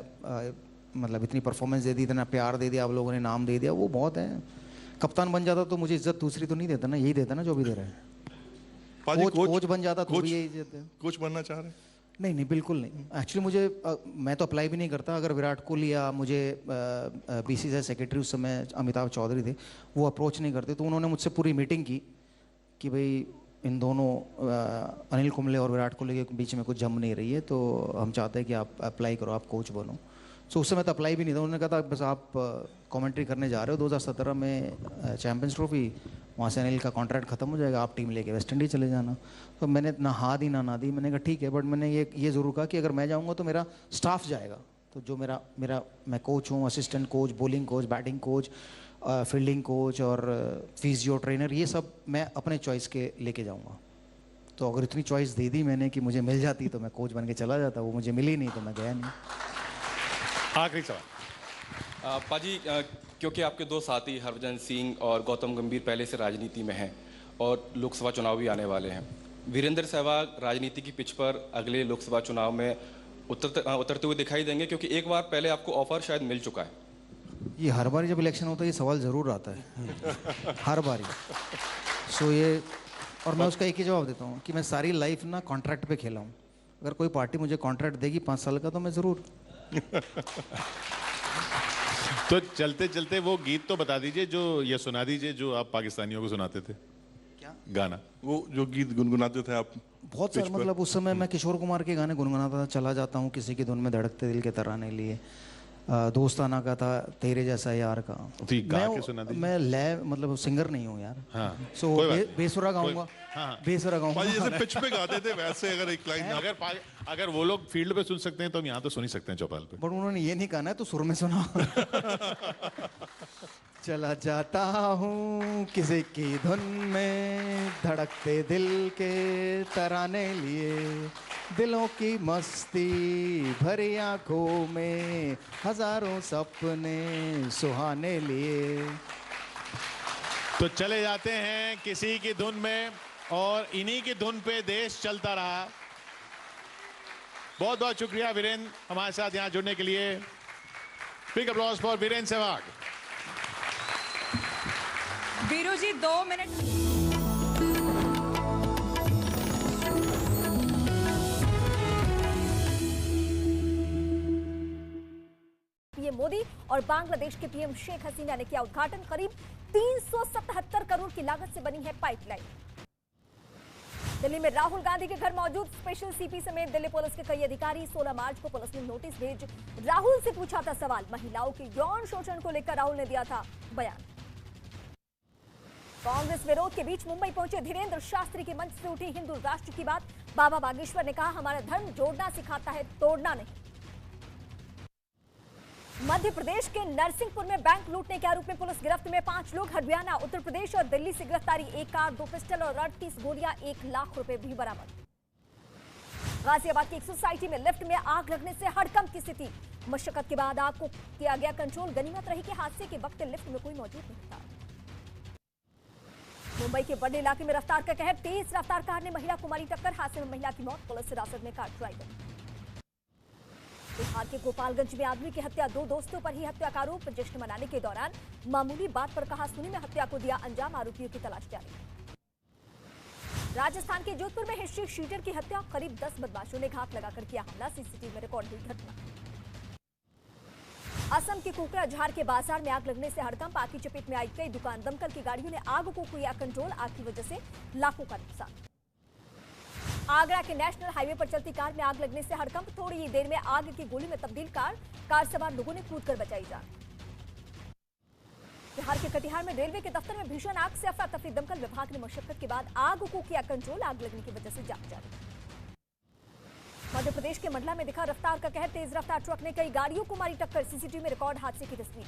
मतलब इतनी परफॉर्मेंस दे दी, इतना प्यार दे दिया, आप लोगों ने नाम दे दिया, वो बहुत है। कप्तान बन जाता तो मुझे इज्जत दूसरी तो नहीं देता ना, यही देता ना जो भी दे रहे हैं। कोच बन जाता तो भी यही इज्जत है। कोच बनना चाह रहे हैं? नहीं बिल्कुल नहीं। एक्चुअली मुझे मैं तो अप्लाई भी नहीं करता। अगर विराट कोहली या मुझे बीसीसीआई सेक्रेटरी उस समय अमिताभ चौधरी थे, वो अप्रोच नहीं करते, तो उन्होंने मुझसे पूरी मीटिंग की कि भाई इन दोनों अनिल कुंबले और विराट कोहली के बीच में कुछ जम नहीं रही है, तो हम चाहते हैं कि आप अप्लाई करो, आप कोच बनो। सो उस समय तो अप्लाई भी नहीं था। उन्होंने कहा था बस आप कमेंट्री करने जा रहे हो 2017 में चैंपियंस ट्रॉफी, वहाँ से अनिल का कॉन्ट्रैक्ट खत्म हो जाएगा, आप टीम लेके वेस्ट इंडीज चले जाना। तो मैंने ना हाँ दी ना ना दी। मैंने कहा ठीक है, बट मैंने ये ज़रूर कहा कि अगर मैं जाऊँगा तो मेरा स्टाफ जाएगा। तो जो मैं कोच हूँ, assistant coach, bowling coach, batting coach, fielding coach और फिजियो ट्रेनर, ये सब मैं अपने चॉइस के लेके जाऊँगा। तो अगर इतनी चॉइस दे दी मैंने कि मुझे मिल जाती तो मैं कोच बन के चला जाता, वो मुझे मिली नहीं तो मैं गया नहीं। आखिरी सवाल। पाजी, क्योंकि आपके 2 साथी हरभजन सिंह और गौतम गंभीर पहले से राजनीति में हैं और लोकसभा चुनाव भी आने वाले हैं, वीरेंद्र सहवाग राजनीति की पिच पर अगले लोकसभा चुनाव में उतरते हुए दिखाई देंगे? क्योंकि एक बार पहले आपको ऑफर शायद मिल चुका है। ये हर बार जब इलेक्शन होता है ये सवाल ज़रूर आता है, हर बार ही। सो ये, और मैं उसका एक ही जवाब देता हूँ कि मैं सारी लाइफ ना कॉन्ट्रैक्ट पे खेला हूँ। अगर कोई पार्टी मुझे कॉन्ट्रैक्ट देगी 5 साल का तो मैं ज़रूर। तो चलते चलते वो गीत तो बता दीजिए जो, ये सुना दीजिए जो आप पाकिस्तानियों को सुनाते थे। क्या? गाना? वो जो गीत गुनगुनाते थे आप बहुत सारे, मतलब उस समय मैं किशोर कुमार के गाने गुनगुनाता था। चला जाता हूँ किसी की धुन में धड़कते दिल के तराने लिए, दोस्ताना का था तेरे जैसा यार का। तो ये गा के सुना दीजिए। मैं लय मतलब सिंगर नहीं हूँ यार। हाँ, सो कोई बात नहीं। बेसुरा गाऊंगा। हाँ। बेसुरा गाऊंगा। भाई जैसे पिच पे गाते थे वैसे अगर एक लाइन अगर वो लोग फील्ड पे सुन सकते हैं तो हम यहाँ तो सुन ही सकते हैं चौपाल पे। बट उन्होंने ये नहीं कहा ना, तो सुर में सुना। चला जाता हूँ किसी की धुन में धड़कते दिल के तराने लिए, दिलों की मस्ती भरी आंखों में हजारों सपने सुहाने लिए। तो चले जाते हैं किसी की धुन में और इन्हीं की धुन पे देश चलता रहा। बहुत बहुत शुक्रिया वीरेंद्र हमारे साथ यहाँ जुड़ने के लिए। Big applause for Virender Sehwag. Viru ji 2 मिनट। पीएम मोदी और बांग्लादेश के पीएम शेख हसीना ने किया उद्घाटन। करीब 377 करोड़ की लागत से बनी है पाइपलाइन। दिल्ली में राहुल गांधी के घर मौजूद स्पेशल सीपी समेत दिल्ली पुलिस के कई अधिकारी। 16 मार्च को पुलिस ने नोटिस भेज राहुल से पूछा था सवाल। महिलाओं के यौन शोषण को लेकर राहुल ने दिया था बयान। कांग्रेस विरोध के बीच मुंबई पहुंचे धीरेन्द्र शास्त्री की मंच से उठी हिंदू राष्ट्र की बात। बाबा बागेश्वर ने कहा हमारा धर्म जोड़ना सिखाता है, तोड़ना नहीं। मध्य प्रदेश के नरसिंहपुर में बैंक लूटने के आरोप में पुलिस गिरफ्त में 5 लोग। हरियाणा, उत्तर प्रदेश और दिल्ली से गिरफ्तारी। 1 कार, 2 पिस्टल और 38 गोलियां, 1 लाख रुपए भी बरामद। गाजियाबाद की एक सोसाइटी में लिफ्ट में आग लगने से हड़कंप की स्थिति। मशक्कत के बाद आग को किया गया कंट्रोल। गनीमत रही कि हादसे के वक्त लिफ्ट में कोई मौजूद नहीं था। मुंबई के बड़े इलाके में रफ्तार का कहर। तेज रफ्तार कार ने महिला को मारी टक्कर। हादसे में महिला की मौत। पुलिस हिरासत में कार ड्राइवर। बिहार के गोपालगंज में आदमी की हत्या। 2 दोस्तों पर ही हत्या का आरोप। जश्न मनाने के दौरान मामूली बात पर कहासुनी में हत्या को दिया अंजाम। आरोपियों की तलाश जारी। राजस्थान के जोधपुर में हिस्ट्री शीटर की हत्या। करीब 10 बदमाशों ने घात लगाकर किया हमला। सीसीटीवी में रिकॉर्ड हुई घटना। असम के कोकराझार के बाजार में आग लगने से हड़कंप। आग की चपेट में आई कई दुकान। दमकल की गाड़ियों ने आग को किया कंट्रोल। आग की वजह से लाखों का नुकसान। आगरा के नेशनल हाईवे पर चलती कार में आग लगने से हड़कंप। थोड़ी ही देर में आग की गोली में तब्दील कार सवार लोगों ने कूदकर बचाई जान। बिहार के कटिहार में रेलवे के दफ्तर में भीषण आग से अफरा तफरी। दमकल विभाग ने मशक्कत के बाद आग को किया कंट्रोल। आग लगने की वजह से जांच जारी। मध्य प्रदेश के मंडला में दिखा रफ्तार का कहर। तेज रफ्तार ट्रक ने कई गाड़ियों को मारी टक्कर। सीसीटीवी में रिकॉर्ड हादसे की तस्वीर।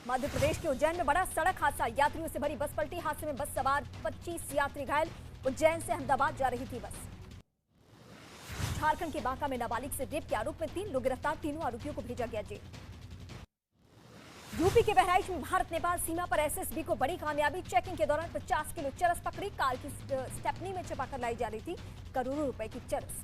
मध्य प्रदेश के उज्जैन में बड़ा सड़क हादसा। यात्रियों से भरी बस पलटी। हादसे में बस सवार 25 यात्री घायल। उज्जैन से अहमदाबाद जा रही थी बस। झारखंड के बांका में नाबालिग से रेप के आरोप में 3 लोग गिरफ्तार। तीनों आरोपियों को भेजा गया जेल। यूपी के बहराइच में भारत नेपाल सीमा पर एसएसबी को बड़ी कामयाबी। चेकिंग के दौरान 50 किलो चरस पकड़ी। कार की स्टेपनी में छिपाकर लाई जा रही थी करोड़ों रुपए की चरस।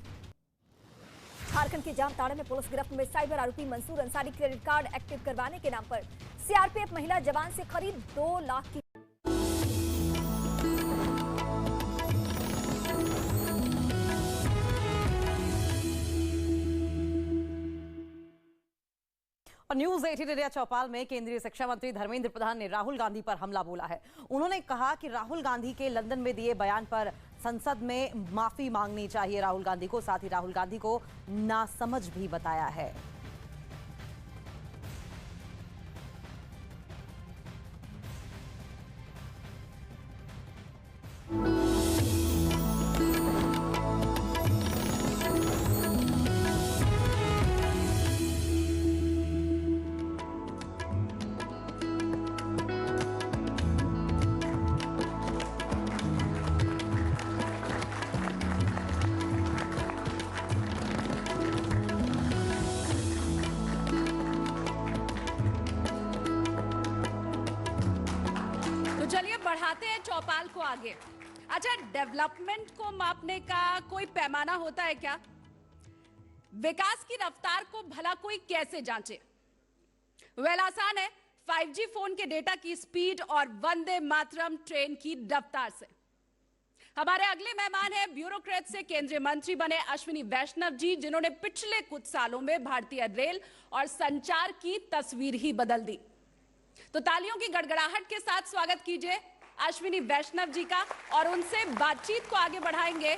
झारखंड के जामताड़ा में पुलिस गिरफ्त में साइबर आरोपी Mansoor Ansari. Credit card active करवाने के नाम पर सीआरपीएफ महिला जवान से करीब 2 लाख की। और न्यूज 18 इंडिया चौपाल में केंद्रीय शिक्षा मंत्री धर्मेंद्र प्रधान ने राहुल गांधी पर हमला बोला है। उन्होंने कहा कि राहुल गांधी के लंदन में दिए बयान पर संसद में माफी मांगनी चाहिए राहुल गांधी को। साथ ही राहुल गांधी को नासमझ भी बताया है। बढ़ाते हैं चौपाल को आगे। अच्छा, डेवलपमेंट को मापने का कोई पैमाना होता है क्या? विकास की रफ्तार को भला कोई कैसे जांचे? वेल, आसान है, 5G फोन के डेटा की स्पीड और वंदे मातरम ट्रेन की रफ्तार से। हमारे अगले मेहमान हैं ब्यूरोक्रेट से केंद्रीय मंत्री बने अश्विनी वैष्णव जी, जिन्होंने पिछले कुछ सालों में भारतीय रेल और संचार की तस्वीर ही बदल दी। तो तालियों की गड़गड़ाहट के साथ स्वागत कीजिए अश्विनी वैष्णव जी का और उनसे बातचीत को आगे बढ़ाएंगे